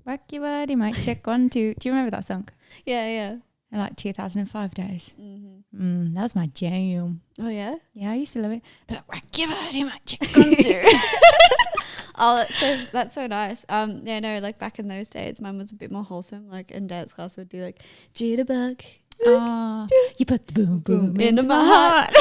Rock your body, mic check 1, 2. Do you remember that song? Yeah. In like 2005 days. Mm-hmm. That was my jam. Oh, yeah? Yeah, I used to love it. But like, rock your body, mic check 1, 2. Oh, that's so nice. Yeah, no, like back in those days, mine was a bit more wholesome. Like in dance class, would do like jitterbug. You put the boom boom into into my my heart.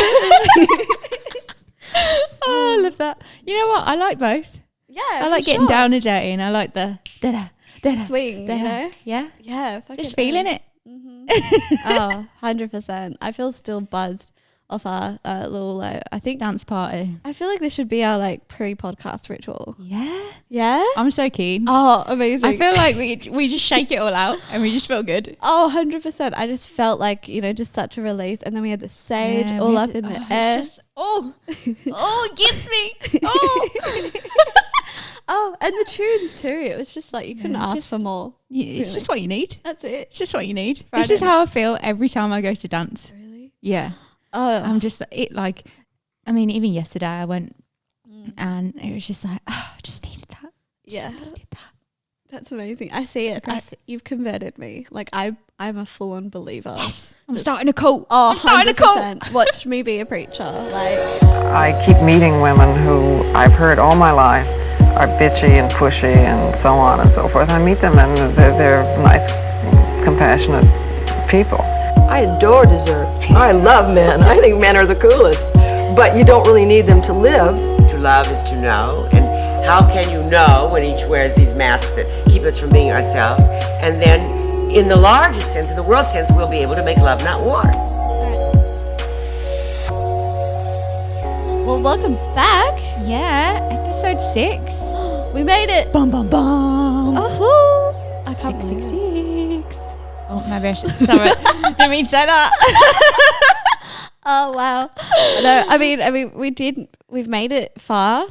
Oh, I love that. You know what? I like both. Yeah, I like getting down and dirty, and I like the da-da, da-da, swing, da-da. you know? Yeah. Yeah. Just feeling it. Mm-hmm. Oh, 100%. I feel still buzzed off our little, I think, Dance party. I feel like this should be our like pre-podcast ritual. Yeah. Yeah? I'm so keen. Oh, amazing. I feel like we just shake it all out and we just feel good. Oh, 100%. I just felt like, just such a release. And then we had the sage all up in the air. It gets me. Oh. Oh, and the tunes too. It was just like you couldn't ask for more. It's just what you need. That's it. It's just what you need. Friday This is how I feel every time I go to dance. Really? Yeah. Oh, I'm just even yesterday I went and it was just like, I just needed that. Needed that. That's amazing. I see it. You've converted me. Like I'm a full-on believer. Yes. I'm starting a cult. Oh, I'm starting a cult. Watch me be a preacher. Like I keep meeting women who I've heard all my life are bitchy and pushy and so on and so forth. I meet them and they're nice, compassionate people. I adore dessert. I love men. I think men are the coolest. But you don't really need them to live. To love is to know. And how can you know when each wears these masks that keep us from being ourselves? And then in the larger sense, in the world sense, we'll be able to make love, not war. well, welcome back. Yeah. Episode 6. We made it. Bum bum bum. Oh, I can't believe it. 666. Oh, maybe I should. Sorry, didn't mean to say that. Oh wow! No, I mean, we've made it far.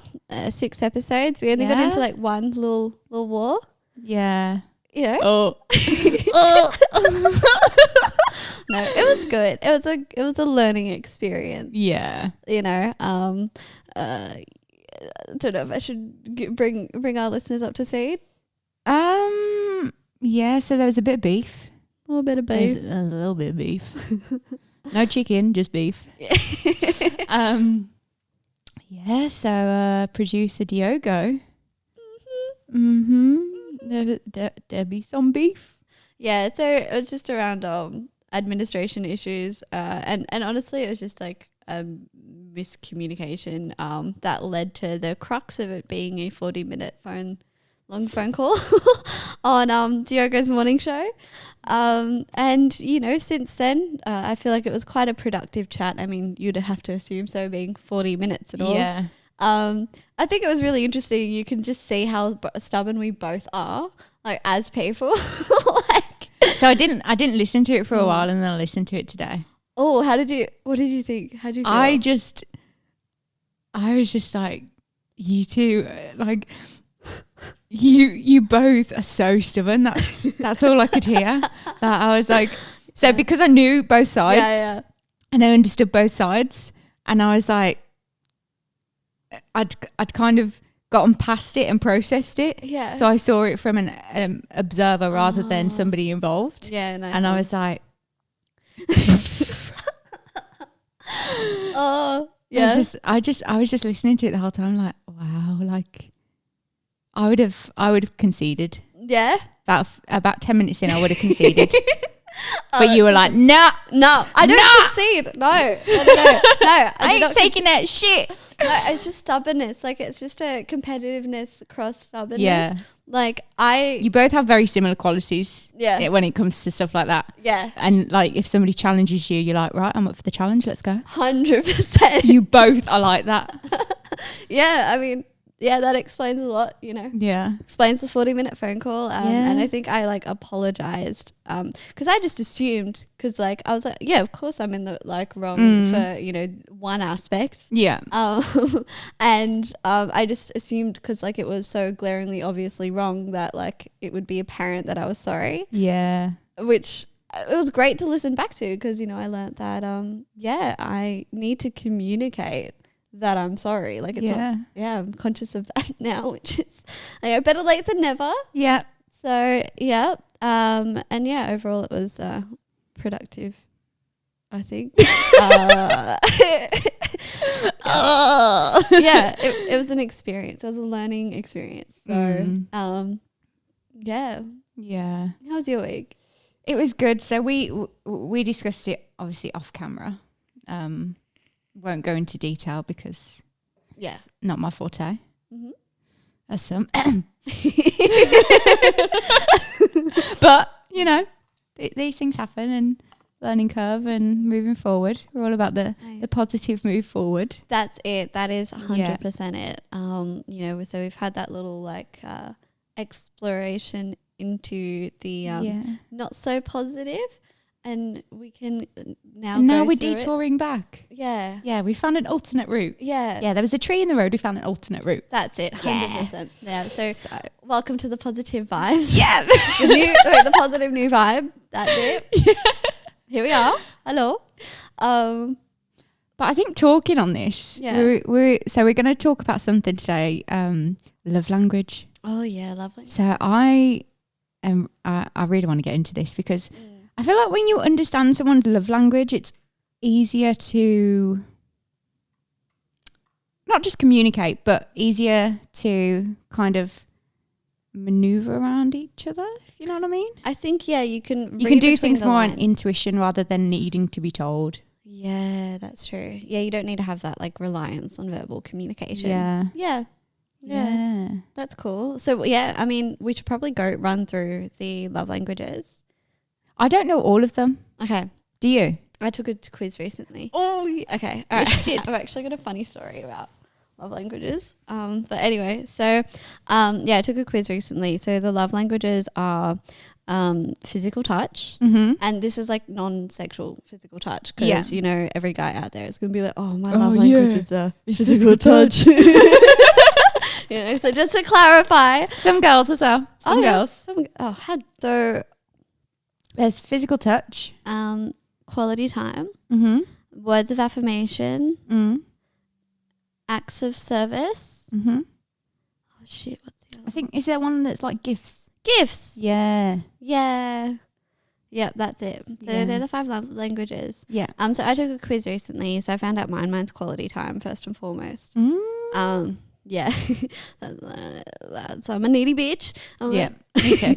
6 episodes. We only got into like one little war. Yeah. You know? Oh. No, it was good. It was a learning experience. Yeah. I don't know if I should bring our listeners up to speed. Yeah. So there was a bit of beef. A little bit of beef. There's a little bit of beef. No chicken, just beef. Yeah. So producer Diogo. There be some beef. Yeah. So it was just around administration issues, and honestly, it was just like miscommunication that led to the crux of it being a 40-minute long phone call on Diogo's morning show. And since then, I feel like it was quite a productive chat. I mean, you'd have to assume so, being 40 minutes and all. Yeah. I think it was really interesting. You can just see how stubborn we both are, like as people. So I didn't listen to it for a while, and then I listened to it today. Oh, what did you think? How did you feel? I was just like, you two, like, you both are so stubborn. That's all I could hear. That I was like, so because I knew both sides, and I understood both sides, and I was like, I'd kind of gotten past it and processed it. Yeah. So I saw it from an observer rather than somebody involved. Yeah, nice. And I was like, oh, yeah. I was just listening to it the whole time, like, wow, like I would have conceded. Yeah. About 10 minutes in, I would have conceded. But you were like, no, I don't concede. No. I ain't taking that shit. No, it's just stubbornness. Like, it's just a competitiveness across stubbornness. Yeah. Like, you both have very similar qualities. Yeah. When it comes to stuff like that. Yeah. And like, if somebody challenges you, you're like, right, I'm up for the challenge. Let's go. 100%. You both are like that. Yeah. I mean, yeah, that explains a lot, Yeah. Explains the 40-minute phone call. And I think I like apologized because I just assumed, because like I was like, yeah, of course I'm in the like wrong for, one aspect. Yeah. And I just assumed, because like it was so glaringly obviously wrong, that like it would be apparent that I was sorry. Yeah. Which it was great to listen back to, because, I learned that, I need to communicate that I'm sorry. Like, it's not, I'm conscious of that now, which is better late than never. Yeah. So yeah, and yeah, overall it was productive, I think. Yeah, it was an experience. It was a learning experience. So yeah. Yeah. How was your week? It was good. So we discussed it obviously off camera. Won't go into detail because Yeah. it's not my forte. Mm-hmm. That's some. But, you know, these things happen and learning curve and moving forward. We're all about the positive move forward. That's it. That is 100% it. You know, so we've had that little like exploration into the not so positive, and we can now. And now go we're through detouring back. it. Yeah. Yeah, we found an alternate route. Yeah. Yeah, there was a tree in the road. We found an alternate route. That's it. 100%. Yeah. So welcome to the positive vibes. Yeah. the positive new vibe. That's it. Yeah. Here we are. Hello. But I think talking on this, we're going to talk about something today. Love language. Oh yeah, lovely. So I really want to get into this because I feel like when you understand someone's love language, it's easier to not just communicate, but easier to kind of maneuver around each other, if you know what I mean. I think, yeah, you can do things more on intuition rather than needing to be told. Yeah, that's true. Yeah, you don't need to have that like reliance on verbal communication. Yeah. Yeah. That's cool. So yeah, I mean, we should probably run through the love languages. I don't know all of them. Okay. Do you? I took a quiz recently. Oh, yeah. Okay. All right. I've actually got a funny story about love languages. But anyway, so I took a quiz recently. So the love languages are physical touch, and this is like non-sexual physical touch because you know every guy out there is gonna be like, oh, my love language is physical touch. You know, so just to clarify, some girls as well. Some girls. So there's physical touch, quality time, words of affirmation, acts of service. Oh shit! What's the other? I think is there one that's like gifts? Gifts. Yeah. Yep, that's it. So they're the 5 love languages. Yeah. So I took a quiz recently, so I found out mine's quality time first and foremost. Yeah. So I'm a needy bitch. Me too.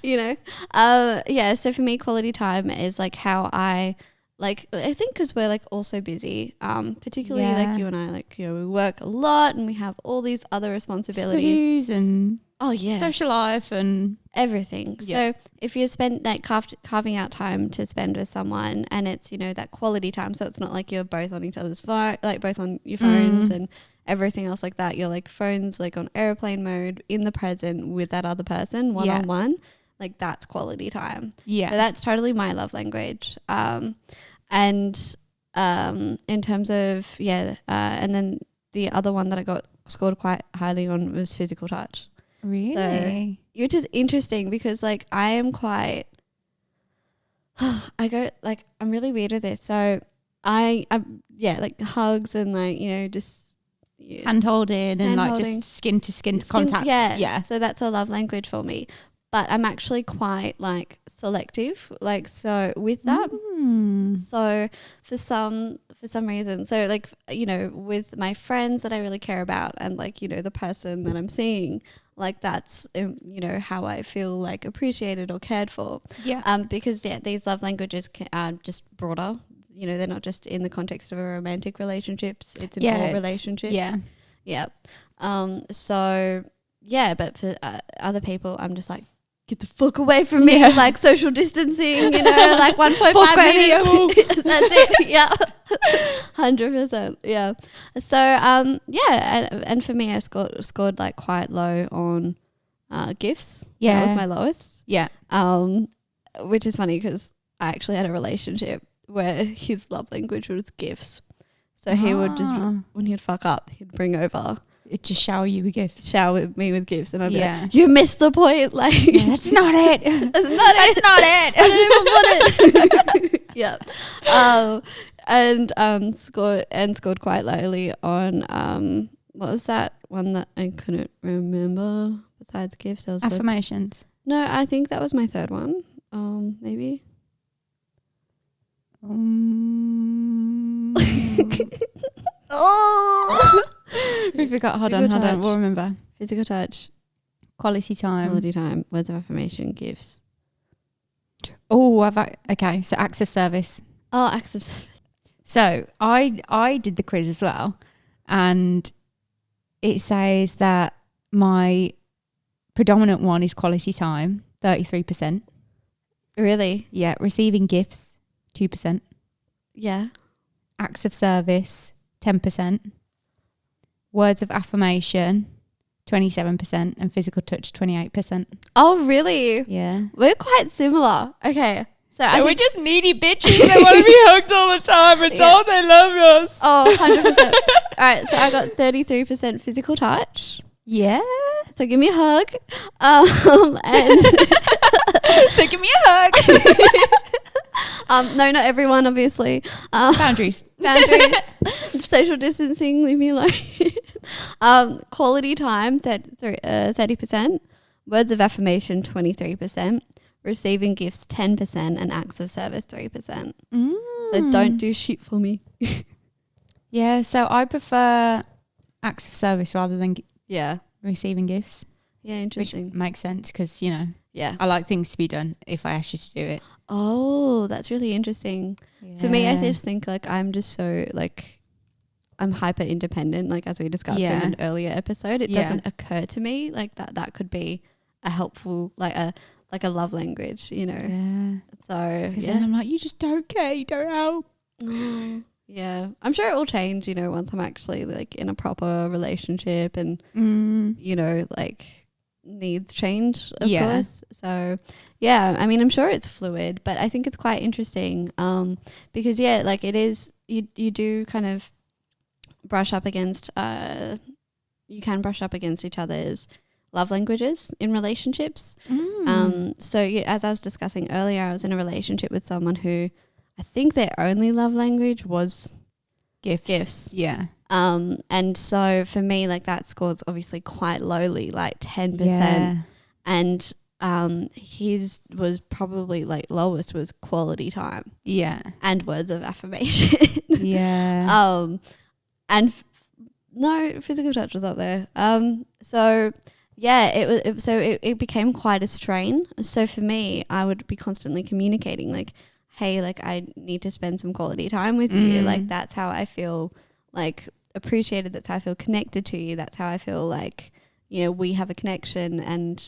You know. So for me, quality time is like how I think because we're like also busy, particularly like you and I, like, you know, we work a lot and we have all these other responsibilities. Studies and social life and everything. So if you spend like carving out time to spend with someone, and it's, you know, that quality time, so it's not like you're both on each other's phone, like both on your phones and everything else like that. You're like phones like on airplane mode in the present with that other person one on one. Like that's quality time. Yeah. So that's totally my love language. And in terms of and then the other one that I got scored quite highly on was physical touch. Really? So, which is interesting because like I am quite I'm really weird with this. So I'm like hugs and like, you know, just hand holding and like just skin to skin contact. Yeah. So that's a love language for me. But I'm actually quite like selective, like, so with that. So for some reason, so like, you know, with my friends that I really care about and like, you know, the person that I'm seeing, like that's, you know, how I feel like appreciated or cared for. Yeah. Because these love languages are just broader. You know, they're not just in the context of a romantic relationships. It's in all relationships. Yeah. So yeah, but for other people, I'm just like, get the fuck away from me, like social distancing, you know, like 1.5 minutes. That's it. Yeah. 100%. Yeah. So, and for me, I scored like quite low on gifts. Yeah. That was my lowest. Yeah. Which is funny because I actually had a relationship where his love language was gifts. So he would just, when he'd fuck up, he'd bring over. It just shower you with gifts. Shower me with gifts. And I'd be like, you missed the point. Like, that's not it. That's not it. I don't even want it. Yeah. And scored quite lowly on, what was that one that I couldn't remember? besides gifts? There was words. Affirmations. No, I think that was my third one. Maybe. Oh, We forgot. Hold Physical on. touch. We'll remember. Physical touch, Quality time. quality time, words of affirmation, gifts. Oh, okay. So acts of service. Oh, acts of service. So I did the quiz as well, and it says that my predominant one is quality time, 33%. Really? Yeah, receiving gifts, 2%. Yeah. Acts of service, 10%. Words of affirmation, 27%, and physical touch, 28%. Oh, really? Yeah. We're quite similar. Okay. So I we're think, just needy bitches that want to be hugged all the time and told they love us. oh, 100%. All right. So I got 33% physical touch. Yeah. So give me a hug. And So give me a hug. no, not everyone, obviously. Boundaries. Boundaries. Social distancing. Leave me alone. Quality time, 30%. Words of affirmation, 23%. Receiving gifts, 10%. And acts of service, 3%. So don't do shit for me. Yeah, so I prefer acts of service rather than Yeah. receiving gifts, Yeah, which interesting. makes sense because, you know, Yeah. I like things to be done if I ask you to do it. Oh, that's really interesting. For me, I just think like I'm just so like I'm hyper independent. Like as we discussed in an earlier episode, it doesn't occur to me like that could be a helpful like a love language, you know. Yeah. So Because then I'm like, you just don't care, you don't help. yeah, I'm sure it will change, you know, once I'm actually like in a proper relationship and you know like needs change, of course. So yeah, I mean, I'm sure it's fluid, but I think it's quite interesting because like it is you do kind of brush up against you can brush up against each other's love languages in relationships. So as I was discussing earlier, I was in a relationship with someone who I think their only love language was gifts. Yeah. And so for me, like that score's obviously quite lowly, like 10%. Yeah. And his was probably like lowest was quality time. Yeah. And words of affirmation. Yeah. And no, physical touch was up there. So yeah, it became quite a strain. So for me, I would be constantly communicating like, hey, like I need to spend some quality time with you. Like that's how I feel like appreciated. That's how I feel connected to you. That's how I feel like, you know, we have a connection and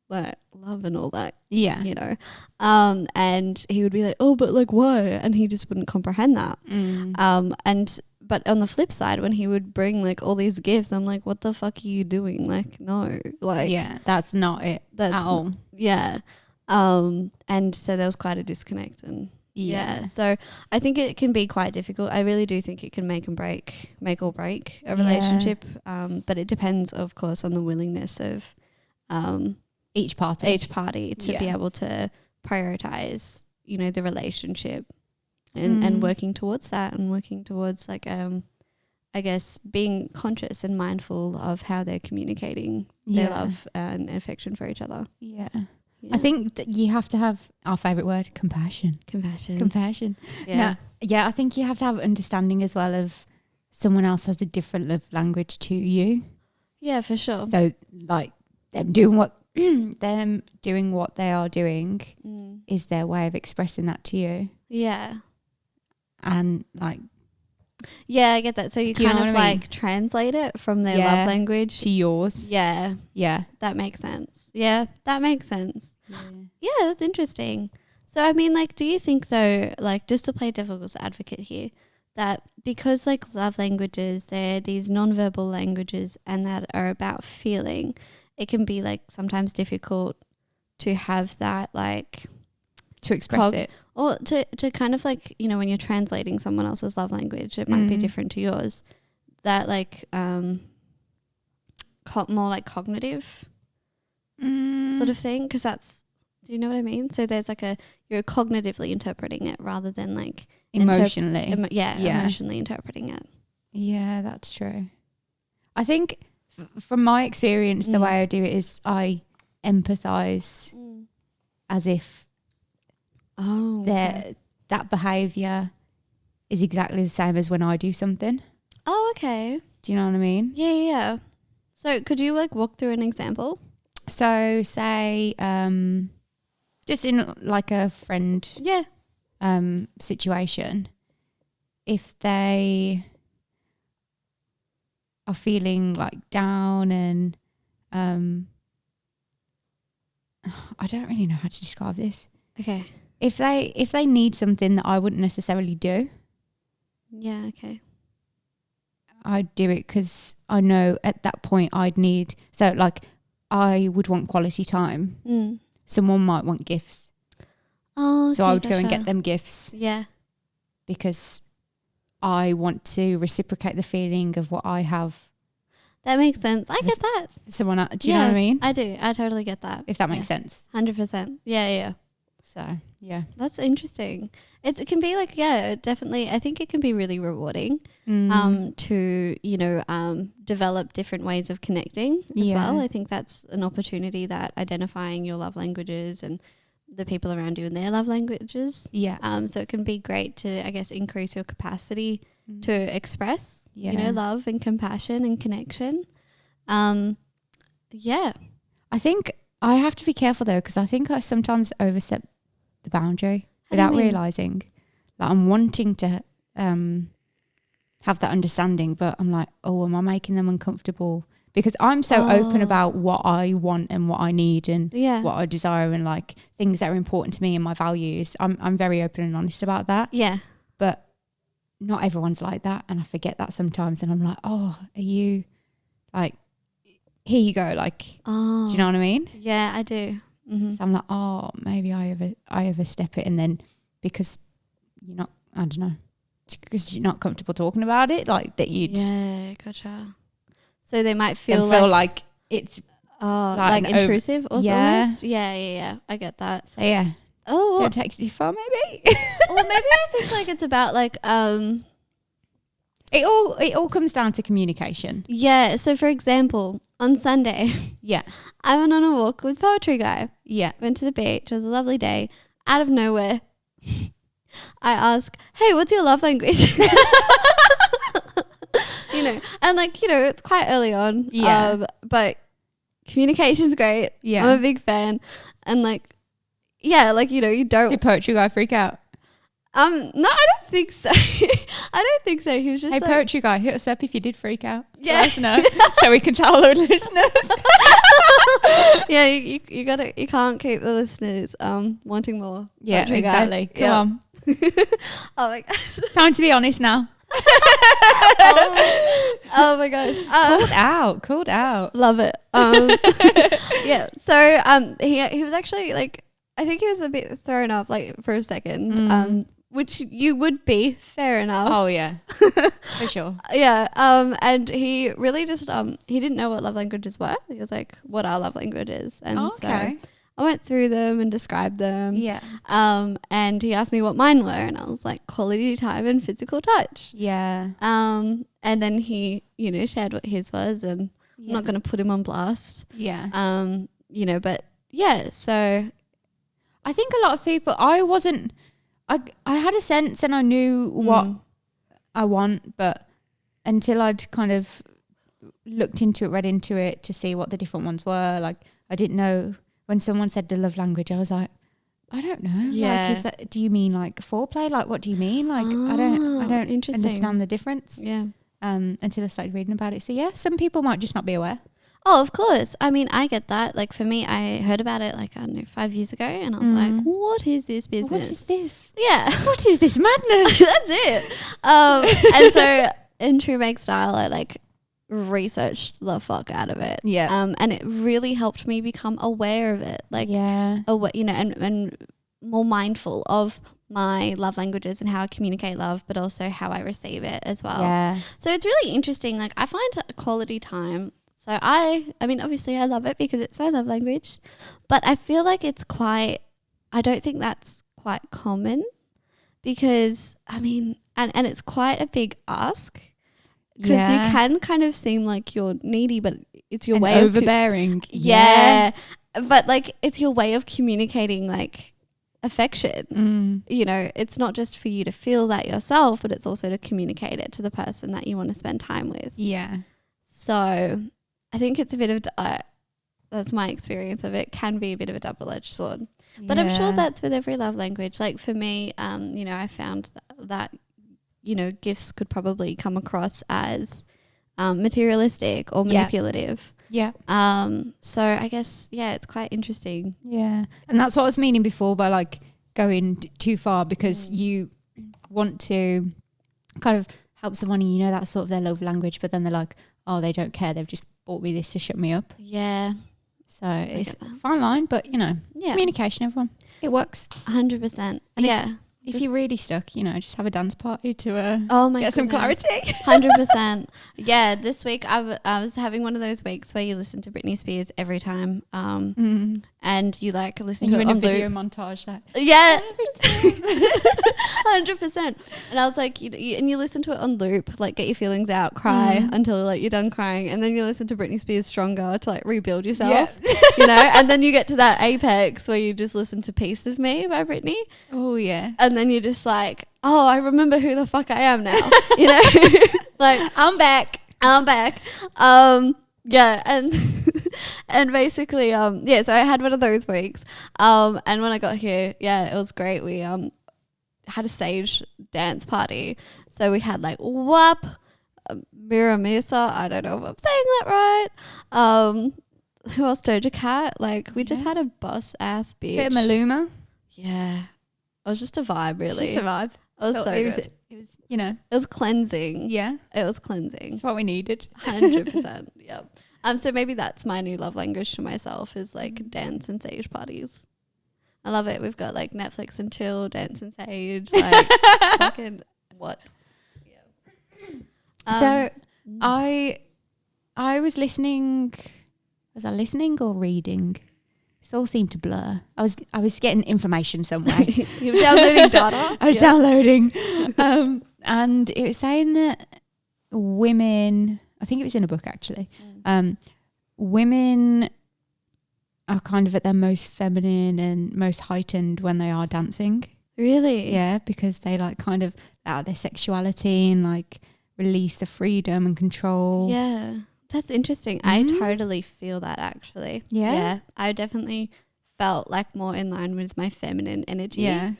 love and all that. Yeah. You know, and he would be like, oh, but like why? And he just wouldn't comprehend that. But on the flip side, when he would bring like all these gifts, I'm like, what the fuck are you doing? Like, no, like, yeah, that's not it at all. Yeah. And so there was quite a disconnect and so I think it can be quite difficult. I really do think it can make or break a relationship. But it depends, of course, on the willingness of each party to be able to prioritize, you know, the relationship and working towards that and working towards like I guess being conscious and mindful of how they're communicating their love and affection for each other. Yeah. I think that you have to have our favourite word, compassion. Compassion. Yeah. I think you have to have understanding as well of someone else has a different love language to you. Yeah, for sure. So like them doing what they are doing is their way of expressing that to you. Yeah. And like yeah, I get that. So you kind of like translate it from their love language to yours. Yeah. Yeah. That makes sense. Yeah, that makes sense. Yeah, that's interesting. So, I mean, like, do you think, though, like, just to play devil's advocate here, that because, like, love languages, they're these nonverbal languages and that are about feeling, it can be, like, sometimes difficult to have that, like... To express it. Or to kind of, like, you know, when you're translating someone else's love language, it might be different to yours. That, like, more, like, cognitive... sort of thing, because that's, do you know what I mean? So there's like you're cognitively interpreting it rather than like emotionally. Emotionally interpreting it. Yeah, that's true. I think from my experience, the way I do it is I empathize as if that behavior is exactly the same as when I do something. Oh, okay. Do you know what I mean? Yeah. So could you like walk through an example? So say just in like a friend situation, if they are feeling like down and I don't really know how to describe this. Okay. If they need something that I wouldn't necessarily do, Yeah, okay. I'd do it because I know at that point I'd need, so like I would want quality time. Someone might want gifts. Oh, okay, so I would go and gotcha. get them gifts Yeah. because I want to reciprocate the feeling of what I have. That makes sense. I get that. For someone else. Do you know what I mean? I do. I totally get that. If that makes sense. 100%. Yeah. So, yeah. That's interesting. It can be like, definitely. I think it can be really rewarding to, develop different ways of connecting as well. I think that's an opportunity that identifying your love languages and the people around you and their love languages. Yeah. So it can be great to, I guess, increase your capacity to express, love and compassion and connection. Yeah. I think I have to be careful though, because I think I sometimes overstep the boundary without realizing. Like I'm wanting to have that understanding, but I'm like, oh, am I making them uncomfortable? Because I'm so open about what I want and what I need and what I desire and like things that are important to me and my values. I'm very open and honest about that. Yeah. But not everyone's like that, and I forget that sometimes, and I'm like, oh, are you like, here you go, like, do you know what I mean? Yeah, I do. Mm-hmm. So I'm like, oh, maybe I overstep it, and then because you're not, I don't know, because you're not comfortable talking about it, like that you'd gotcha. So they might feel like it's like intrusive or almost. Yeah. I get that. So yeah. Oh, don't take it too far, maybe. Well, maybe I think like it's about like it all comes down to communication. Yeah. So for example, on Sunday, I went on a walk with Poetry Guy. Yeah. Went to the beach. It was a lovely day. Out of nowhere, I ask, "Hey, what's your love language?" And like it's quite early on. Yeah. But communication's great. Yeah. I'm a big fan, and like. Yeah, like, you don't... Did Poetry Guy freak out? No, I don't think so. I don't think so. He was just Hey, Poetry Guy, hit us up if you did freak out. Yeah. Let us know so we can tell our listeners. Yeah, you can't keep the listeners wanting more. Yeah, Poetry exactly. Guy. Come on. Oh, my gosh. Time to be honest now. Oh, my gosh. Called out. Love it. Yeah, so he was actually like... I think he was a bit thrown off, like, for a second, which you would be, fair enough. Oh, yeah, for sure. Yeah, and he really just, he didn't know what love languages were. He was like, what are love languages? And so I went through them and described them. Yeah. And he asked me what mine were, and I was like, quality time and physical touch. Yeah. And then he, shared what his was, and I'm not going to put him on blast. Yeah. But yeah, so... I think a lot of people, I had a sense and I knew what I want, but until I'd kind of looked into it, read into it to see what the different ones were, like I didn't know when someone said the love language, I was like, I don't know. Yeah. Like, do you mean like foreplay? Like, what do you mean? Like, I don't understand the difference. Yeah. Until I started reading about it. So yeah, some people might just not be aware. Oh, of course. I mean, I get that. Like for me, I heard about it like, I don't know, 5 years ago, and I was like, what is this business? What is this? Yeah. What is this madness? That's it. And so in true make style, I like researched the fuck out of it. Yeah. And it really helped me become aware of it. Like, and more mindful of my love languages and how I communicate love, but also how I receive it as well. Yeah. So it's really interesting. Like I find quality time. So I mean, obviously I love it because it's my love language, but I feel like I don't think that's quite common because I mean, and it's quite a big ask. Because you can kind of seem like you're needy, but it's your and way overbearing. Yeah. But like it's your way of communicating like affection. You know, it's not just for you to feel that yourself, but it's also to communicate it to the person that you want to spend time with. Yeah. So I think it's a bit of that's my experience of it, can be a bit of a double-edged sword. But I'm sure that's with every love language. Like for me, you know, I found that you know, gifts could probably come across as materialistic or manipulative. Yeah. So I guess, it's quite interesting. Yeah. And that's what I was meaning before by like going too far, because you want to kind of help someone and you know that's sort of their love language, but then they're like, oh, they don't care. They've just bought me this to shut me up. Yeah. So it's a fine line, but you know, communication, everyone. It works. 100%. And if you're really stuck, you know, just have a dance party to get some clarity. 100%. Yeah, this week I was having one of those weeks where you listen to Britney Spears every time, and you like listen to it in on a video loop. montage, like every time. 100%. And I was like, and you listen to it on loop, like get your feelings out, cry until like you're done crying, and then you listen to Britney Spears Stronger to like rebuild yourself, you know, and then you get to that apex where you just listen to Piece of Me by Britney. Oh yeah. And then you're just like, oh, I remember who the fuck I am now, you know, like I'm back. Yeah, and basically, so I had one of those weeks, and when I got here, it was great. We had a stage dance party, so we had like WAP, Mira Misa, I don't know if I'm saying that right. Who else? Doja Cat. Like we just had a boss ass bitch. Bit of Maluma. Yeah, it was just a vibe, really. It's just a vibe. It was so good. It was, you know. It was cleansing. Yeah. It was cleansing. It's what we needed. 100%. Yep. So maybe that's my new love language to myself is like dance and sage parties. I love it. We've got like Netflix and chill, dance and sage, like fucking what? Yeah. So I was listening. Was I listening or reading? It all seemed to blur. I was getting information somewhere. You were downloading data? I was downloading. And it was saying that women, I think it was in a book actually, women are kind of at their most feminine and most heightened when they are dancing. Really? Yeah, because they like kind of out their sexuality and like release the freedom and control. Yeah. That's interesting. I totally feel that actually. Yeah? I definitely felt like more in line with my feminine energy. Yeah.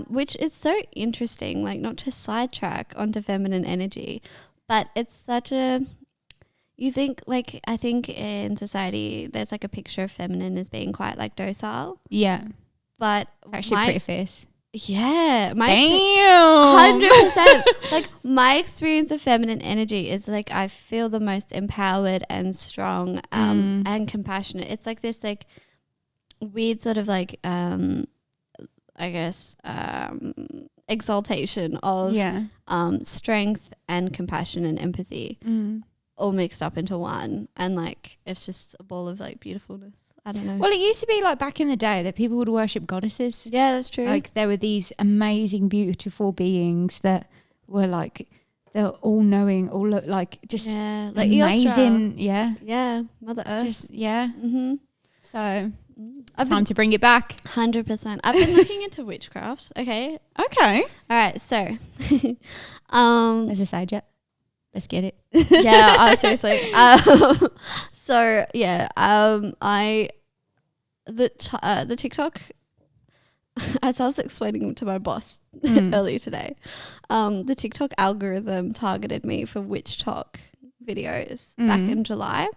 Which is so interesting, like not to sidetrack onto feminine energy, but it's such a, you think like, I think in society there's like a picture of feminine as being quite like docile. Yeah. But Actually pretty fierce. Yeah. Damn. 100%. Like my experience of feminine energy is like I feel the most empowered and strong and compassionate. It's like this like weird sort of like I guess exaltation of strength and compassion and empathy all mixed up into one, and like it's just a ball of like beautifulness. I don't know. Well, it used to be like back in the day that people would worship goddesses. Yeah, that's true. Like there were these amazing, beautiful beings that were like, they're all knowing, all look like just like amazing. Eostra. Yeah, Mother Earth. Just, So time to bring it back. 100%. I've been looking into witchcraft. Okay. Okay. All right. So, As a side jet. Let's get it. Yeah. Seriously. So yeah, the TikTok, as I was explaining to my boss earlier today, the TikTok algorithm targeted me for witch talk videos back in July.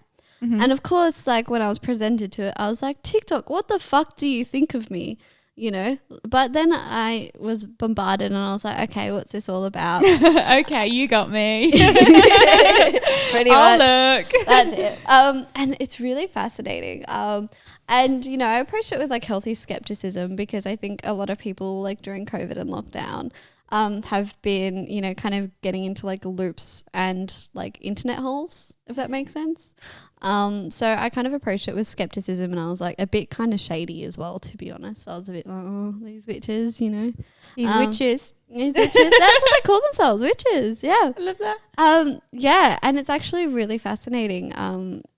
And of course, like when I was presented to it, I was like, TikTok, what the fuck do you think of me? You know, but then I was bombarded and I was like, okay, what's this all about? Okay, you got me. Pretty much. Look. That's it. And it's really fascinating. And, you know, I approached it with like healthy skepticism because I think a lot of people like during COVID and lockdown have been, you know, kind of getting into like loops and like internet holes, if that makes sense. So I kind of approached it with skepticism, and I was like a bit kind of shady as well, to be honest. I was a bit like, oh, these witches, you know. These witches. These witches. That's what they call themselves, witches. Yeah. I love that. Yeah, and it's actually really fascinating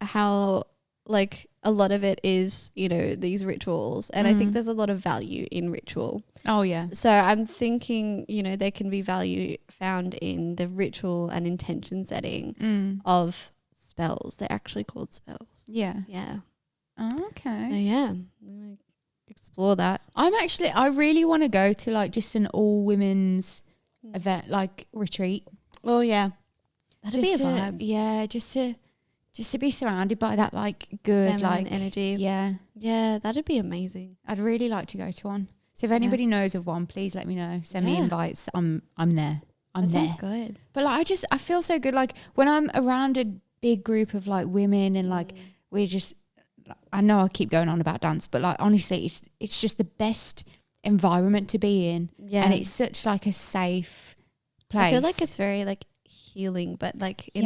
how like a lot of it is, you know, these rituals, and I think there's a lot of value in ritual. Oh yeah. So I'm thinking, you know, there can be value found in the ritual and intention setting of spells. They're actually called spells. Yeah. Yeah. Oh, So okay. yeah, I'm gonna explore that. I really want to go to like just an all women's event, like retreat. Oh yeah, that'd be a Just vibe. Yeah, just to be surrounded by that like good Feminine like energy. Yeah, Yeah, that'd be amazing. I'd really like to go to one. So if anybody knows of one, please let me know. Send me Yeah. invites. I'm there. I'm That there. sounds good. But like I feel so good. Like when I'm around a big group of like women and like we're just. I know I keep going on about dance, but like honestly, it's just the best environment to be in. Yeah, And it's such like a safe place. I feel like it's very like healing, but like in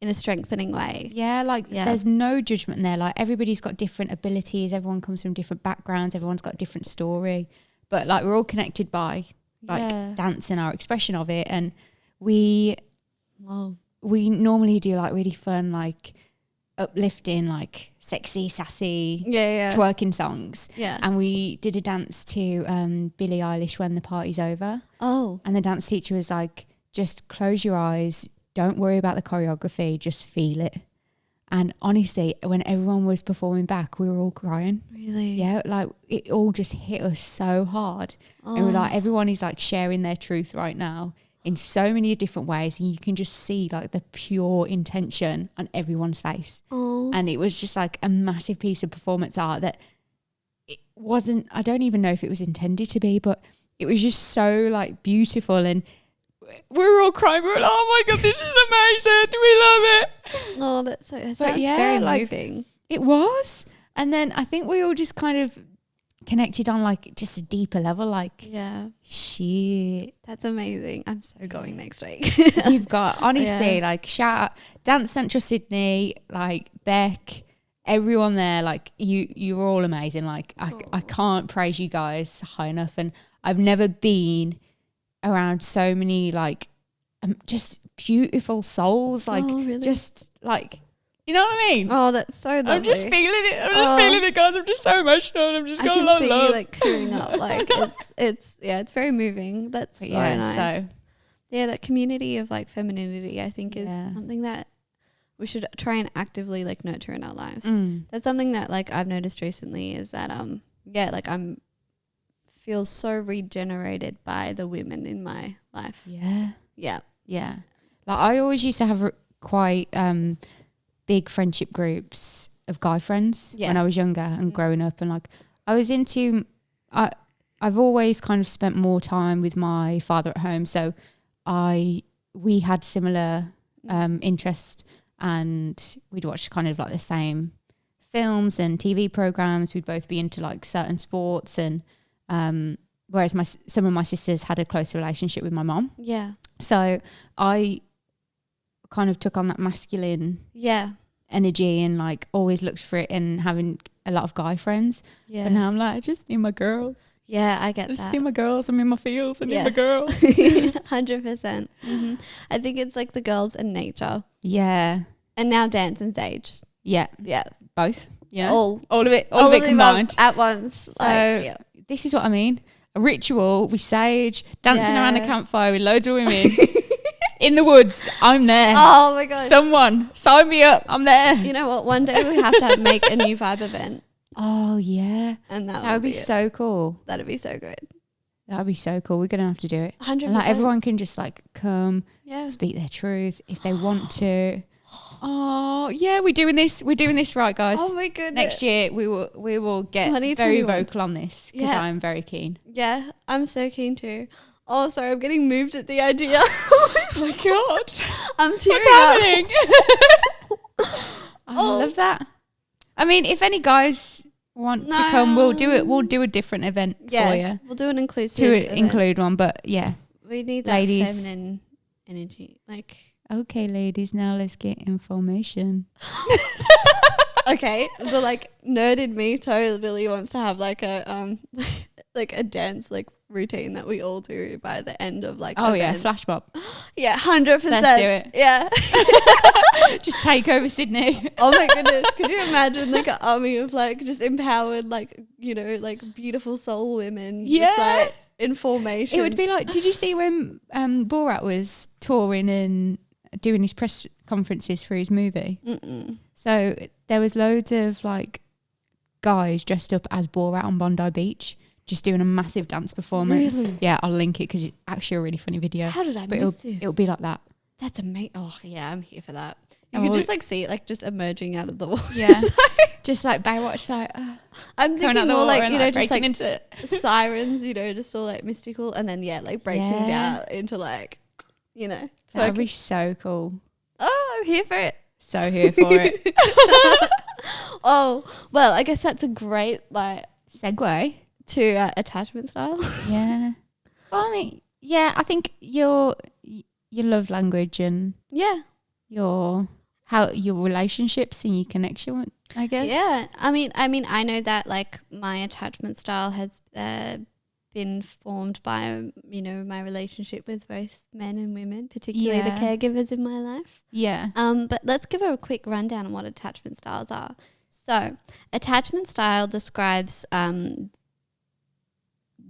a strengthening way. Yeah, like Yeah. there's no judgment there. Like everybody's got different abilities. Everyone comes from different backgrounds. Everyone's got a different story. But like we're all connected by like dance and our expression of it. And we normally do like really fun, like uplifting, like sexy, sassy, twerking songs. Yeah. And we did a dance to Billie Eilish, When the Party's Over. Oh. And the dance teacher was like, just close your eyes. Don't worry about the choreography. Just feel it. And honestly, when everyone was performing back, we were all crying. Really? Yeah, like it all just hit us so hard. And we're like, everyone is like sharing their truth right now in so many different ways. And you can just see like the pure intention on everyone's face. Oh. And it was just like a massive piece of performance art that it wasn't, I don't even know if it was intended to be, but it was just so like beautiful. And we were all crying. We were like, oh my God, this is amazing. We love it. Oh, that sounds very moving. It was. And then I think we all just kind of connected on like just a deeper level, like shit. That's amazing. I'm so going next week. You've got, honestly, like shout out Dance Central Sydney, like Beck, everyone there, like you're all amazing. Like I can't praise you guys high enough. And I've never been around so many like just beautiful souls, like really? just like, you know what I mean? Oh, that's so lovely. I'm just feeling it. I'm just feeling it, guys. I'm just so emotional. And I'm just going love. I can see you like tearing up. Like it's very moving. That's so nice. So yeah, that community of like femininity, I think, is something that we should try and actively like nurture in our lives. That's something that like I've noticed recently is that like I'm feel so regenerated by the women in my life. Yeah. Like I always used to have quite big friendship groups of guy friends when I was younger and growing up, and like I was into I've always kind of spent more time with my father at home, so we had similar interests, and we'd watch kind of like the same films and TV programs. We'd both be into like certain sports, and whereas some of my sisters had a closer relationship with my mom. Yeah. So I kind of took on that masculine energy and like always looked for it in having a lot of guy friends. Yeah. But now I'm like, I just need my girls. Yeah, I get that. I just need my girls. I'm in my feels. I need my girls. 100%. Mm-hmm. I think it's like the girls and nature. Yeah. And now dance and stage. Yeah. Yeah. Both. Yeah. All of it. All of it combined. At once. So this is what I mean. A ritual, we sage, dancing around a campfire with loads of women. In the woods, I'm there. Oh my God. Someone, sign me up. I'm there. You know what? One day we have to make a new vibe event. Oh, yeah. And that would be so cool. That'd be so good. That would be so cool. We're going to have to do it. 100%. And like everyone can just like come, speak their truth if they want to. Oh, yeah, we're doing this. We're doing this right, guys. Oh my goodness. Next year we will get very vocal on this because I'm very keen. Yeah, I'm so keen too. Oh, sorry, I'm getting moved at the idea. Oh my God. I'm tearing What's happening? I love that. I mean, if any guys want to come, we'll do it. We'll do a different event for you. We'll do an inclusive to event. include one, but yeah. We need that Ladies. feminine energy. Like, Okay, ladies, now let's get information. okay, the like nerd in me totally wants to have like a like a dance like routine that we all do by the end of like. Oh, event. yeah, flash mob. Yeah, 100%. Let's do it. Yeah. Just take over Sydney. Oh my goodness. Could you imagine like an army of like just empowered, like, you know, like beautiful soul women? Yeah. Just, like, in formation. It would be like, did you see when Borat was touring and doing his press conferences for his movie? Mm-mm. So there was loads of like guys dressed up as Borat on Bondi Beach, just doing a massive dance performance. Really? Yeah, I'll link it because it's actually a really funny video. How did I But miss this? it'll be like that. That's amazing. Oh, yeah, I'm here for that. You Oh, can well, just like see it like just emerging out of the water. Yeah. Just like Baywatch, like I'm going thinking out the more water like, and, you know, like, just breaking like into it. sirens, you know, just all like mystical, and then like breaking Yeah. down into like, you know. That would be so cool. Oh, I'm here for it. So here for it. Oh, well, I guess that's a great like Segue. to attachment style. Yeah. Well, I mean, yeah, I think your love language and Yeah. your relationships and your connection with, I guess. Yeah. I mean, I know that like my attachment style has been formed by, you know, my relationship with both men and women, particularly the Yeah. caregivers in my life. Yeah. But let's give a quick rundown on what attachment styles are. So, attachment style describes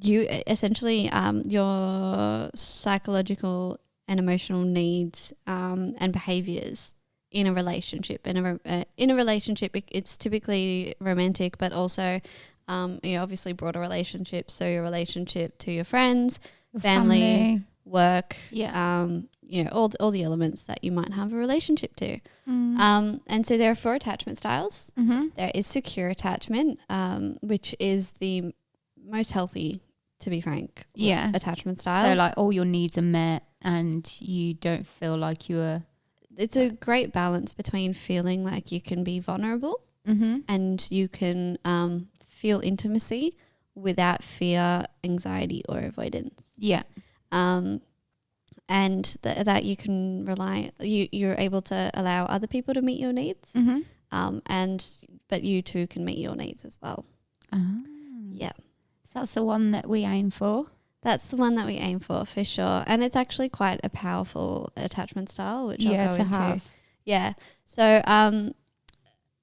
you essentially your psychological and emotional needs and behaviors in a relationship. In a relationship, it's typically romantic, but also you know, obviously broader relationships. So your relationship to your friends, Your family, work, Yeah. you know, all the elements that you might have a relationship to. Mm. And so there are 4 attachment styles. Mm-hmm. There is secure attachment, which is the most healthy, to be frank, Yeah. attachment style. So like all your needs are met and you don't feel like you are. It's a great balance between feeling like you can be vulnerable Mm-hmm. and you can feel intimacy without fear, anxiety, or avoidance. Yeah. And that you can rely, you're able to allow other people to meet your needs, Mm-hmm. but you too can meet your needs as well. Oh. Yeah. So that's the one that we aim for. That's the one that we aim for sure. And it's actually quite a powerful attachment style, which Yeah, I'll go to into. have. Yeah. So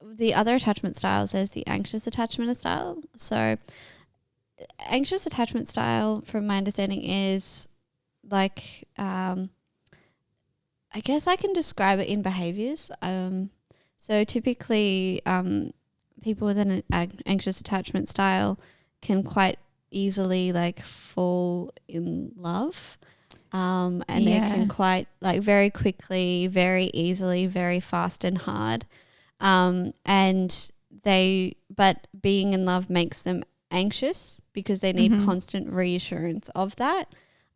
the other attachment styles is the anxious attachment style. So anxious attachment style, from my understanding, is like I guess I can describe it in behaviors. So typically people with an anxious attachment style can quite easily like fall in love, and they can quite like very quickly, very easily, very fast and hard, but being in love makes them anxious because they need constant reassurance of that,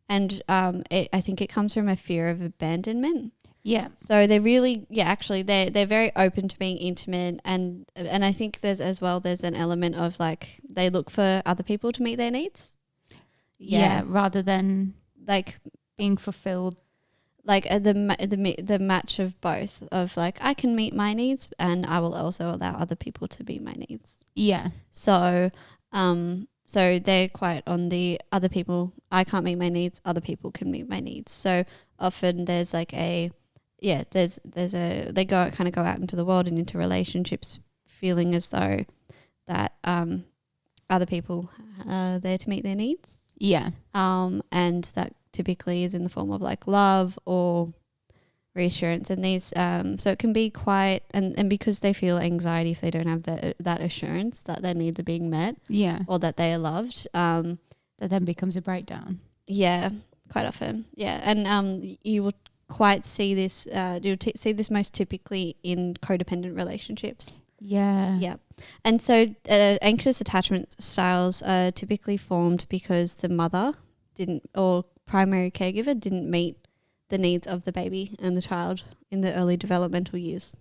and I think it comes from a fear of abandonment. Yeah. So they really, actually they're very open to being intimate, and I think there's an element of like they look for other people to meet their needs. Yeah. Rather than Like being fulfilled. like the match of both, of like I can meet my needs and I will also allow other people to meet my needs. Yeah. So so they're quite on the other people, I can't meet my needs, other people can meet my needs. So often there's like they go out into the world and into relationships feeling as though that other people are there to meet their needs. Yeah. And that typically is in the form of like love or reassurance. And these, so it can be quite, and because they feel anxiety if they don't have that assurance that their needs are being met, Yeah. or that they are loved. That then becomes a breakdown. Yeah, quite often. Yeah, and you will quite see this. You'll see this most typically in codependent relationships. Yeah. Yeah, and so anxious attachment styles are typically formed because the mother or primary caregiver didn't meet the needs of the baby and the child in the early developmental years,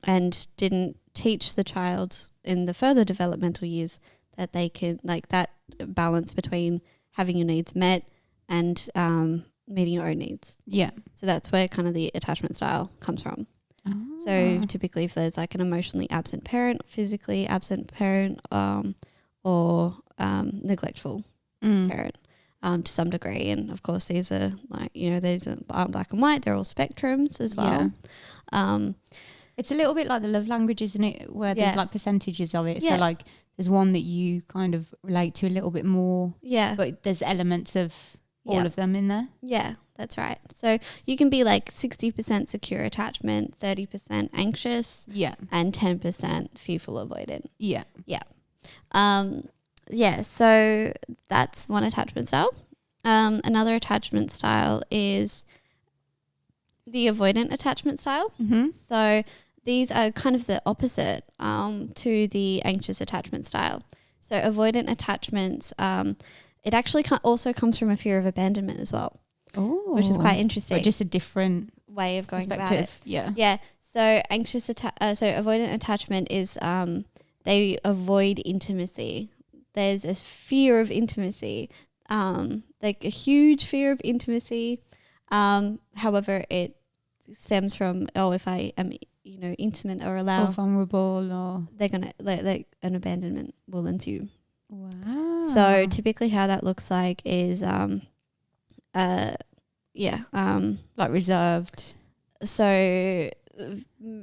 and didn't teach the child in the further developmental years that they can, like, that balance between having your needs met and meeting your own needs. Yeah. So that's where kind of the attachment style comes from. So typically if there's like an emotionally absent parent, physically absent parent, or neglectful parent to some degree. And of course these are like, these aren't black and white, they're all spectrums as well. It's a little bit like the love language, isn't it? Where there's like percentages of it. Yeah. So like there's one that you kind of relate to a little bit more. Yeah. But there's elements of all of them in there. Yeah, that's right. So you can be like 60% secure attachment, 30% anxious, and 10% fearful avoidant. Yeah. So that's one attachment style. Another attachment style is the avoidant attachment style. Mm-hmm. So these are kind of the opposite to the anxious attachment style. So avoidant attachments, it actually also comes from a fear of abandonment as well, which is quite interesting. But just a different way of going about it. Yeah. So so avoidant attachment is they avoid intimacy. There's a fear of intimacy, like a huge fear of intimacy. However, it stems from if I am intimate or or vulnerable, or they're gonna like an abandonment will ensue. Wow. So typically how that looks like is like reserved. So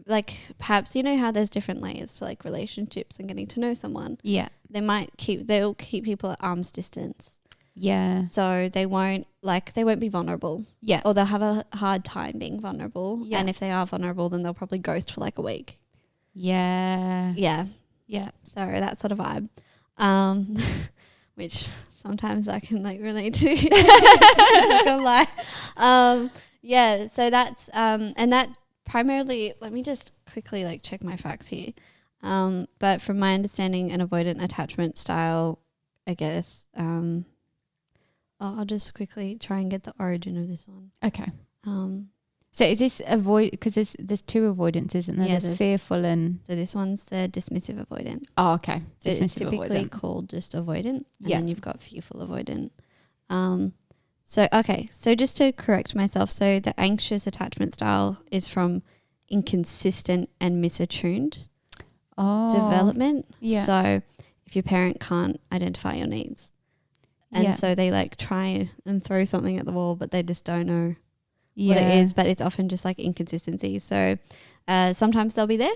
like perhaps how there's different layers to like relationships and getting to know someone. Yeah. They'll keep people at arm's distance. Yeah. So they won't be vulnerable. Yeah. Or they'll have a hard time being vulnerable. Yeah. And if they are vulnerable, then they'll probably ghost for like a week. Yeah. Yeah. Yeah. So that sort of vibe. Which sometimes I can like relate to. Not gonna lie. Yeah, so that's and that primarily, let me just quickly like check my facts here. But from my understanding, an avoidant attachment style, I guess, I'll just quickly try and get the origin of this one. Okay. So is this avoid, because there's two avoidants, isn't there? Yeah, There's fearful and... So this one's the dismissive avoidant. Oh, okay. So it's Dismissive typically avoidant. called just avoidant. And Yeah. then you've got fearful avoidant. So just to correct myself, so the anxious attachment style is from inconsistent and misattuned development. Yeah. So if your parent can't identify your needs, and so they like try and throw something at the wall, but they just don't know what it is, but it's often just like inconsistency. So sometimes they'll be there,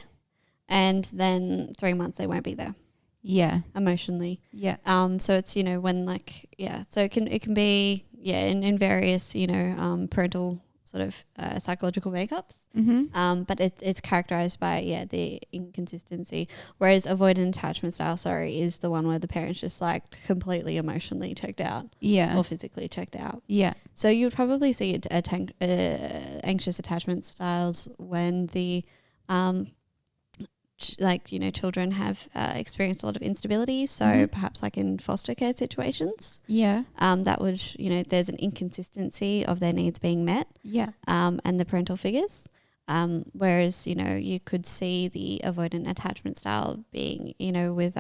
and then 3 months they won't be there. Yeah. Emotionally. Yeah. So it's, when like, so it can be, in various, parental sort of psychological makeups. Mm-hmm. But it's characterized by, the inconsistency. Whereas avoidant attachment style, is the one where the parent's just like completely emotionally checked out. Yeah. Or physically checked out. Yeah. So you would probably see anxious attachment styles when the, children have experienced a lot of instability. So perhaps like in foster care situations, that would, there's an inconsistency of their needs being met. Yeah. And the parental figures. Whereas, you could see the avoidant attachment style being, with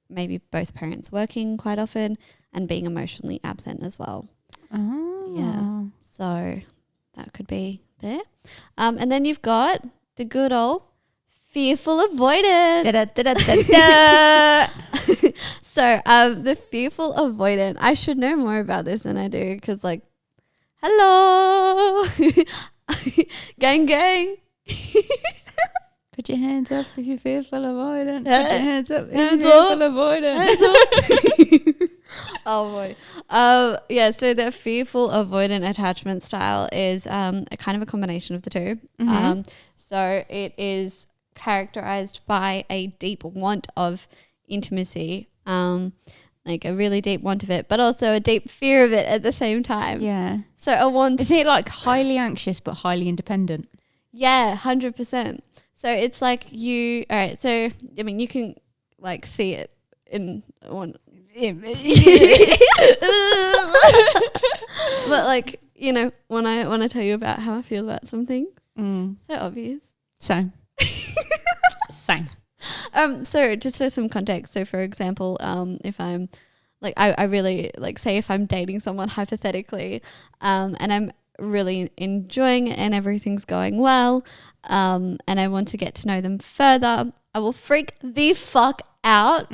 maybe both parents working quite often and being emotionally absent as well. Oh. Yeah. So that could be there. And then you've got the good old fearful avoidant. So the fearful avoidant, I should know more about this than I do because like, hello, gang gang. Put your hands up if you're fearful avoidant. Yeah. Put your hands up if Hands you're fearful avoidant. Oh boy. So the fearful avoidant attachment style is a kind of a combination of the two. So it is characterized by a deep want of intimacy, like a really deep want of it, but also a deep fear of it at the same time. Yeah. So a want. Is it like highly anxious but highly independent? Yeah, 100%. So it's like you. All right. So I mean, you can like see it in one. But like when I tell you about how I feel about something, so obvious. Same. So just for some context, so for example, if I'm like I really like, say if I'm dating someone hypothetically, and I'm really enjoying it and everything's going well, and I want to get to know them further, I will freak the fuck out,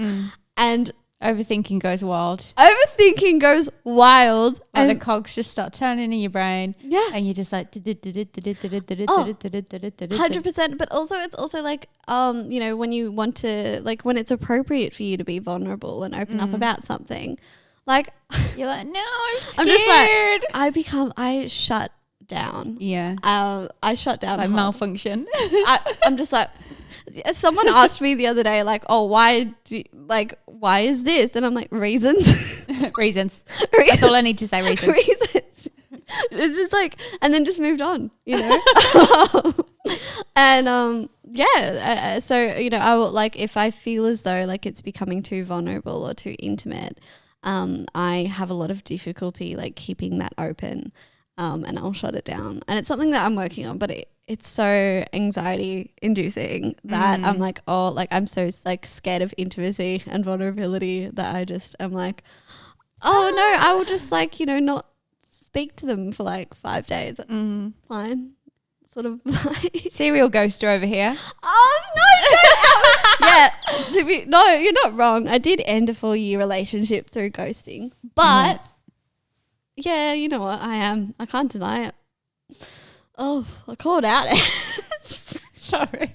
and Overthinking goes wild. overthinking goes wild. Like And the cogs just start turning in your brain. yeah, And you're just like 100%. But also, it's also like, you know, when you want to, like, when it's appropriate for you to be vulnerable and open up about something, like, you're like, no, I'm I'm scared. just like, I shut down. Yeah. I shut down. Like hard. malfunction. I'm just like, someone asked me the other day, like, oh, why is this? And I'm like, reasons. Reasons. That's all I need to say, reasons. Reasons. It's just like, and then just moved on, you know? And so, you know, I will, like, if I feel as though like it's becoming too vulnerable or too intimate, I have a lot of difficulty like keeping that open, and I'll shut it down. And it's something that I'm working on, but it's so anxiety inducing that I'm like, oh, like I'm so like scared of intimacy and vulnerability that I'm like, oh no, I will just like, you know, not speak to them for like 5 days. That's fine. Sort of. Serial ghoster over here. Oh no! Yeah, no, you're not wrong. I did end a 4-year relationship through ghosting, but yeah, you know what? I can't deny it. Oh, I called out. Sorry.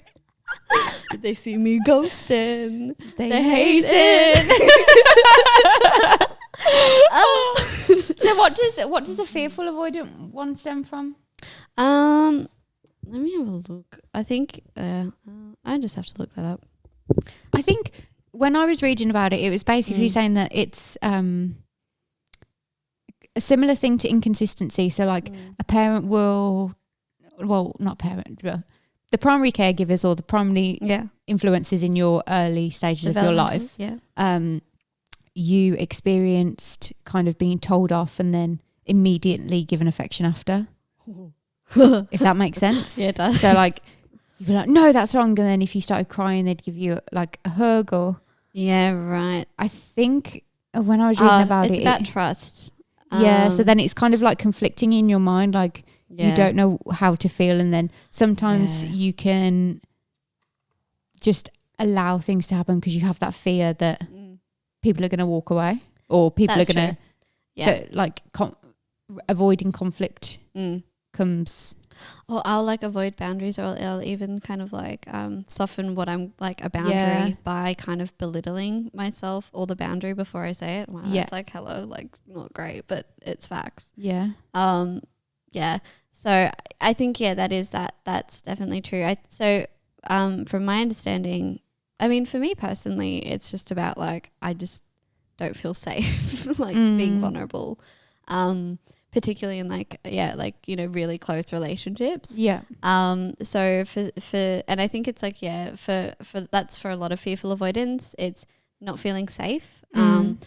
Did they see me ghosting? They hate it. So what does the fearful avoidant one stem from? Let me have a look. I think I just have to look that up. I think when I was reading about it, it was basically saying that it's a similar thing to inconsistency. So like a parent will, well, not parent, but the primary caregivers or the primary influences in your early stages of your life. Yeah. You experienced kind of being told off and then immediately given affection after. If that makes sense. Yeah, it does. So like you'd be like, no, that's wrong. And then if you started crying, they'd give you like a hug or. Yeah, right. I think when I was reading about it's about trust. Yeah. So then it's kind of like conflicting in your mind. Like you don't know how to feel. And then sometimes you can just allow things to happen because you have that fear that people are going to walk away or people are going to. Yeah. So like avoiding conflict comes. Or I'll like avoid boundaries, or I'll even kind of like soften what I'm like a boundary by kind of belittling myself or the boundary before I say it. Wow, it's like hello, like not great, but it's facts. Yeah. Yeah. So I think that's definitely true. From my understanding, I mean, for me personally, it's just about like I just don't feel safe like being vulnerable. Particularly in like you know, really close relationships. Yeah. So for and I think it's like for that's for a lot of fearful avoidance. It's not feeling safe. And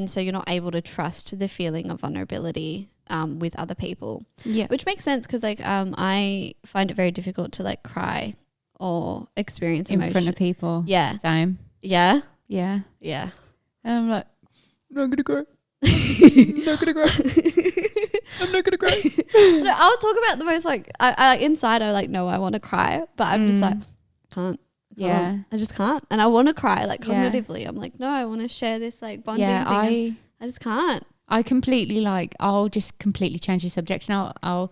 so you're not able to trust the feeling of vulnerability with other people. Yeah. Which makes sense because like I find it very difficult to like cry or experience emotion in front of people. Yeah. Same. Yeah. Yeah. Yeah. And I'm like, I'm not gonna cry. I'm not gonna cry. I'm not gonna cry. No, I'll talk about the most like I inside I like no I want to cry, but I'm just like can't. I just can't, and I want to cry like cognitively. I'm like no, I want to share this like bonding thing. I just can't. I completely like I'll just completely change the subject and I'll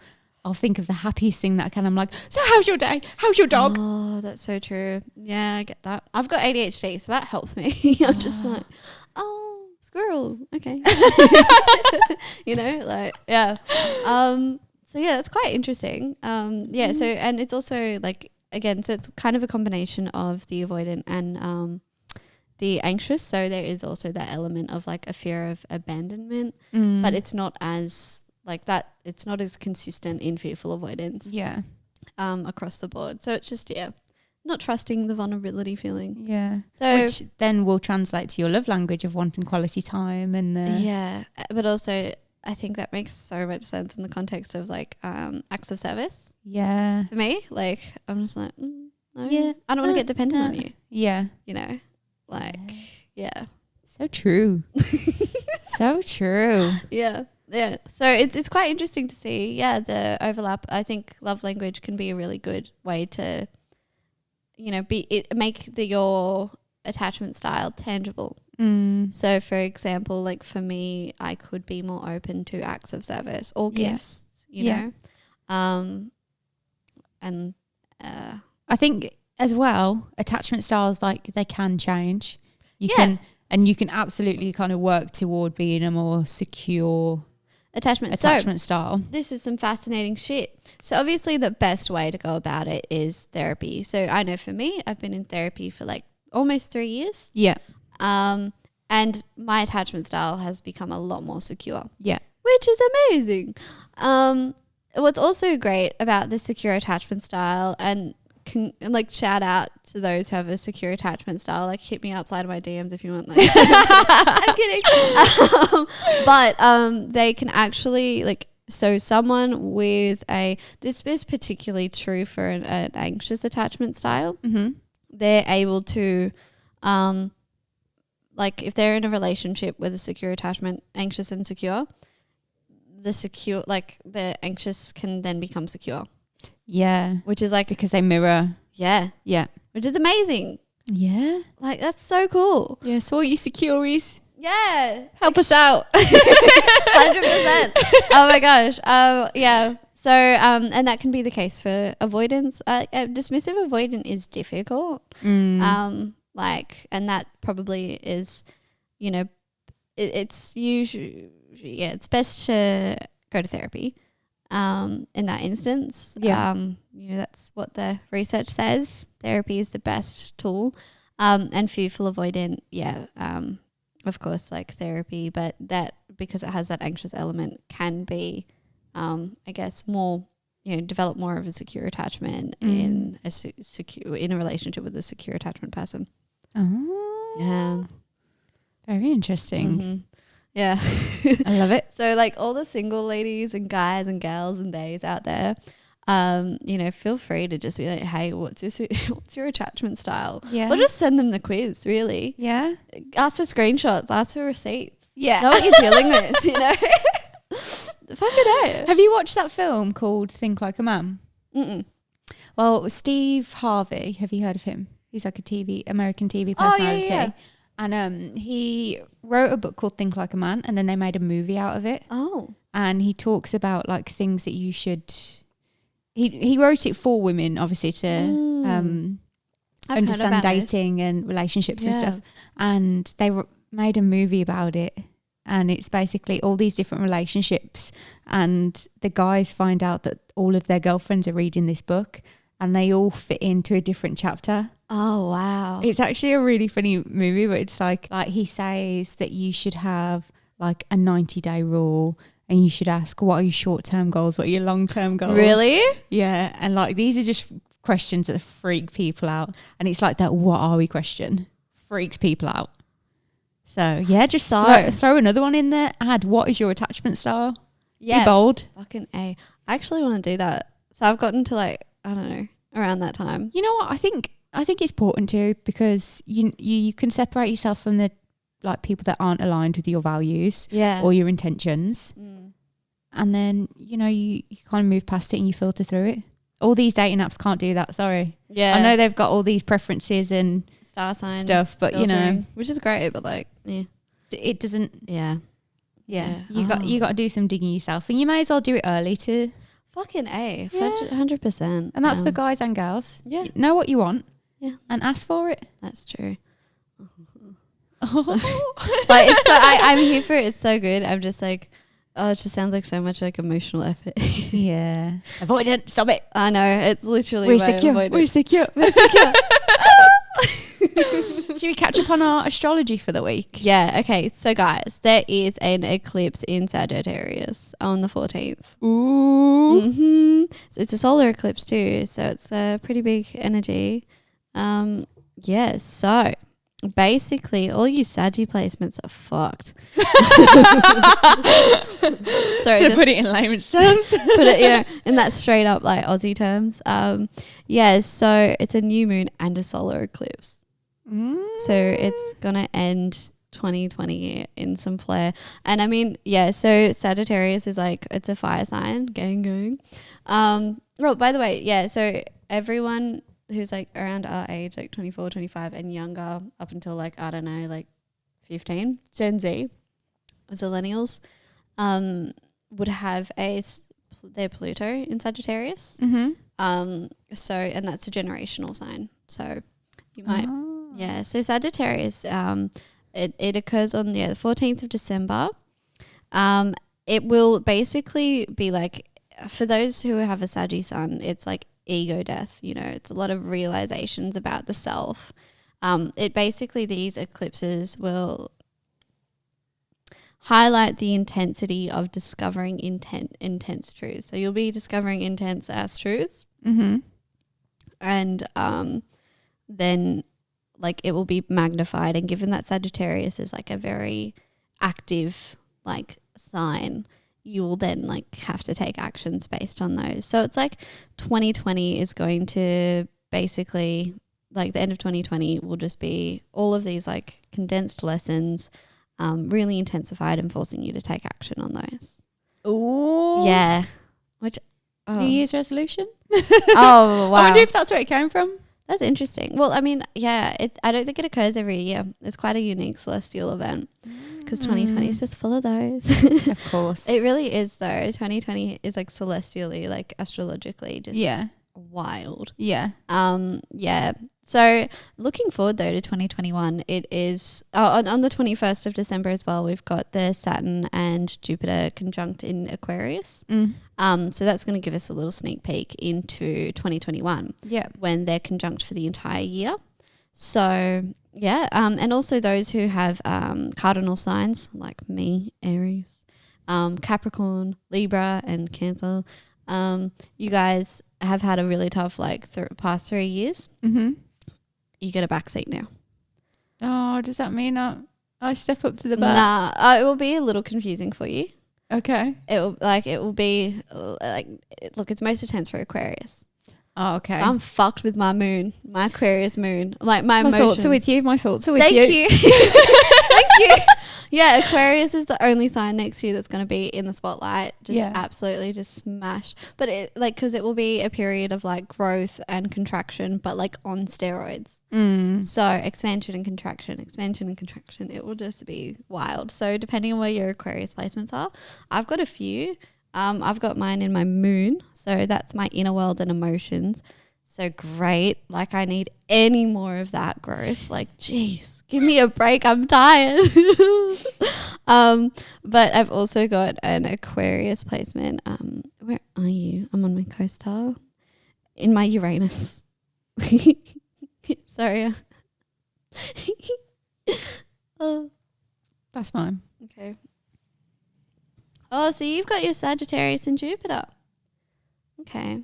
think of the happiest thing that I can. I'm like, so how's your day? How's your dog? Oh, that's so true. Yeah, I get that. I've got ADHD, so that helps me. I'm just like, oh, squirrel. Okay. You know, like, yeah. So yeah, that's quite interesting. Yeah. So, and it's also like, again, so it's kind of a combination of the avoidant and the anxious. So there is also that element of like a fear of abandonment, but it's not as like that. It's not as consistent in fearful avoidance. Yeah. Across the board. So it's just, not trusting the vulnerability feeling. Yeah. So which then will translate to your love language of wanting quality time and but also I think that makes so much sense in the context of like acts of service. Yeah. For me, like I'm just like, no, I don't want to get dependent on you. Yeah. You know, like, So true. So true. Yeah. Yeah. So it's quite interesting to see, the overlap. I think love language can be a really good way to, make your attachment style tangible. So for example, like for me, I could be more open to acts of service or gifts, you know. And I think as well, attachment styles, like they can change. You can absolutely kind of work toward being a more secure attachment style. This is some fascinating shit. So obviously the best way to go about it is therapy. So I know for me, I've been in therapy for like almost 3 years. Yeah. And my attachment style has become a lot more secure. Yeah. Which is amazing. What's also great about the secure attachment style, and shout out to those who have a secure attachment style, like hit me outside of my DMs if you want. Like, I'm kidding. But they can actually so someone with this is particularly true for an anxious attachment style. Mm-hmm. They're able to, if they're in a relationship with a secure attachment, anxious and secure, the anxious can then become secure. Yeah. Which is because they mirror. Yeah. Yeah. Which is amazing. Yeah. That's so cool. Yeah. So all you securies. Yeah. Help us out. 100%. Oh my gosh. Yeah. So, and that can be the case for avoidance. Dismissive avoidant is difficult. And that probably is, it's usually, it's best to go to therapy. In that instance, that's what the research says. Therapy is the best tool. And fearful avoidant, of course, therapy, but that, because it has that anxious element, can be, I guess, more, develop more of a secure attachment in a relationship with a secure attachment person. Oh, yeah, very interesting. Mm-hmm. Yeah. I love it. So all the single ladies and guys and girls and theys out there, feel free to just be like, hey, what's your attachment style? Yeah. Or just send them the quiz, really. Yeah. Ask for screenshots, ask for receipts. Yeah. Know what you're dealing with, Fucking hell. Have you watched that film called Think Like a Man? Mm-mm. Well, Steve Harvey, have you heard of him? He's like American TV personality. Oh, yeah. And he wrote a book called Think Like a Man, and then they made a movie out of it. Oh. And he talks about things that you should. He wrote it for women, obviously, to understand dating and relationships and stuff. And they made a movie about it, and it's basically all these different relationships. And the guys find out that all of their girlfriends are reading this book, and they all fit into a different chapter. Oh, wow. It's actually a really funny movie, but it's like he says that you should have a 90-day rule, and you should ask, what are your short-term goals? What are your long-term goals? Really? Yeah. And these are just questions that freak people out. And it's that what are we question freaks people out. So yeah, just throw another one in there. Add, what is your attachment style? Yeah. Be bold. Fucking A. I actually want to do that. So I've gotten to I don't know, around that time. You know what? I think it's important too, because you can separate yourself from the people that aren't aligned with your values or your intentions. And then, you kind of move past it and you filter through it. All these dating apps can't do that, sorry. Yeah. I know they've got all these preferences and star sign stuff, but filtering, which is great, but it doesn't. Yeah. You got to do some digging yourself, and you may as well do it early too. Fucking A. 100%. And that's for guys and girls. Yeah. Know what you want. Yeah. And ask for it. That's true. I'm here for it. It's so good. I'm just it just sounds like so much emotional effort. Yeah. Avoidant, stop it. I know. It's literally We're secure. Should we catch up on our astrology for the week? Yeah. Okay. So guys, there is an eclipse in Sagittarius on the 14th. Ooh. Mm-hmm. So it's a solar eclipse too. So it's a pretty big energy. So basically all you Saggy placements are fucked. Sorry, to put it in layman's terms. Put it in that straight up Aussie terms. So it's a new moon and a solar eclipse. So it's gonna end 2020 in some flair. And I mean, yeah, so Sagittarius is like, it's a fire sign, gang. Well, by the way, yeah, so everyone who's like around our age, like 24, 25 and younger, up until like, I don't know, like 15, Gen Z, Zillennials, would have their Pluto in Sagittarius. So, and that's a generational sign. So you might, yeah. So Sagittarius, it occurs on the 14th of December. It will basically be like, for those who have a Saggy sun, it's like ego death. You know, it's a lot of realizations about the self. It basically, these eclipses will highlight the intensity of discovering intense truths. So you'll be discovering intense ass truths. And then like it will be magnified. And given that Sagittarius is like a very active like sign, you will then like have to take actions based on those. So it's like 2020 is going to basically, like the end of 2020 will just be all of these like condensed lessons, really intensified and forcing you to take action on those. Ooh. Yeah. Which New Year's resolution? Oh, wow. I wonder if that's where it came from. That's interesting. Well, I mean, yeah, I don't think it occurs every year. It's quite a unique celestial event because 2020 is just full of those. Of course. It really is, though. 2020 is like celestially, like astrologically just wild. Yeah. Yeah. So looking forward though to 2021, it is on the 21st of December as well. We've got the Saturn and Jupiter conjunct in Aquarius. So that's going to give us a little sneak peek into 2021. Yeah. When they're conjunct for the entire year. So yeah, and also those who have cardinal signs like me, Aries, Capricorn, Libra, and Cancer. You guys have had a really tough like past 3 years. You get a backseat now. Oh, does that mean I step up to the back? Nah, it will be a little confusing for you. Okay. It will be like, look, it's most intense for Aquarius. Oh, okay. So I'm fucked with my moon, my Aquarius moon. Like my thoughts are with you. My thoughts are with Thank you. you. Thank you. Yeah, Aquarius is the only sign next to you that's going to be in the spotlight. Just absolutely just smash. But it like, because it will be a period of like growth and contraction, but like on steroids. So expansion and contraction. It will just be wild. So depending on where your Aquarius placements are, I've got a few. I've got mine in my moon. So that's my inner world and emotions. So great. Like I need any more of that growth. Like, geez, give me a break. I'm tired. But I've also got an Aquarius placement. Where are you? I'm on my co-star. In my Uranus. Sorry. Oh. That's mine. Okay. Oh, so you've got your Sagittarius and Jupiter. Okay.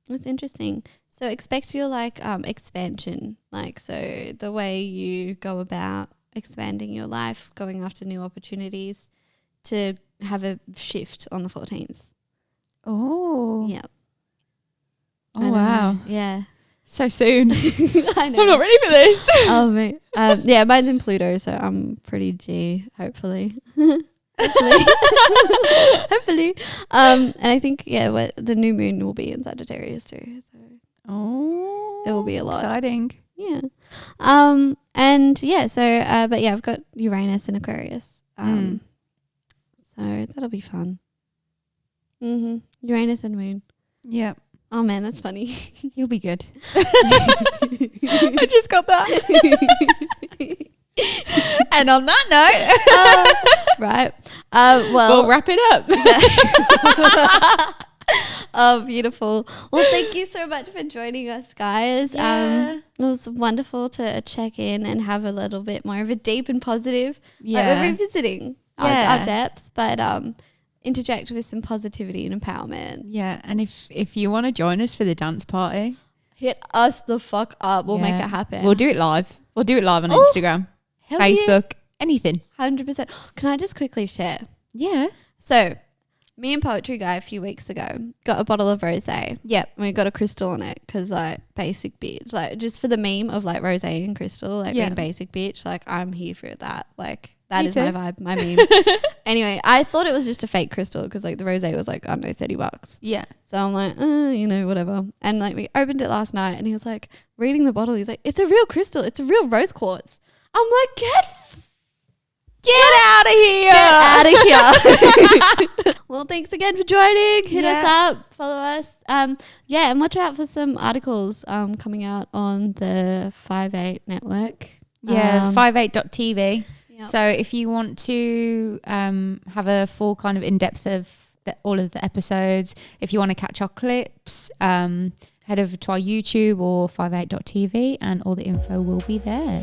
That's interesting. So expect your like expansion. Like, so the way you go about expanding your life, going after new opportunities, to have a shift on the 14th. Oh. Yep. Oh, wow. Yeah. So soon. I know. I'm not ready for this. Oh, mate. Yeah, mine's in Pluto, so I'm pretty G, hopefully. Hopefully. And I think, yeah, the new moon will be in Sagittarius too. So there will be a lot. Exciting. Yeah. And yeah, so, but yeah, I've got Uranus and Aquarius. So that'll be fun. Uranus and moon. Yeah. Oh man, that's funny. You'll be good. I just got that. And on that note, right. Well, we'll wrap it up. Oh, beautiful. Well, thank you so much for joining us, guys. It was wonderful to check in and have a little bit more of a deep and positive. Like we're revisiting our depth, but interject with some positivity and empowerment. Yeah, and if you want to join us for the dance party, hit us the fuck up. We'll make it happen. We'll do it live. We'll do it live on Instagram, Facebook, anything. 100%. Can I just quickly share? Yeah. So, me and Poetry Guy a few weeks ago got a bottle of rosé. Yep. And we got a crystal on it because, like, basic bitch. Like, just for the meme of, like, rosé and crystal, like, being basic bitch. Like, I'm here for that. Like, That Me is too. my vibe, my meme. Anyway, I thought it was just a fake crystal because like the rosé was like, I don't know, $30. Yeah. So I'm like, whatever. And like we opened it last night and he was like reading the bottle. He's like, it's a real crystal. It's a real rose quartz. I'm like, get out of here. Get out of here. Well, thanks again for joining. Hit us up, follow us. And watch out for some articles coming out on the 5/8 network. Yeah, 58.tv. Yep. So if you want to have a full kind of in-depth of all of the episodes, if you want to catch our clips, head over to our YouTube or 58.tv and all the info will be there.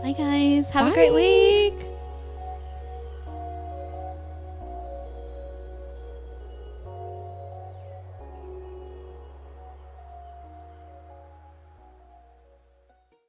Bye guys. Have Bye. a great week.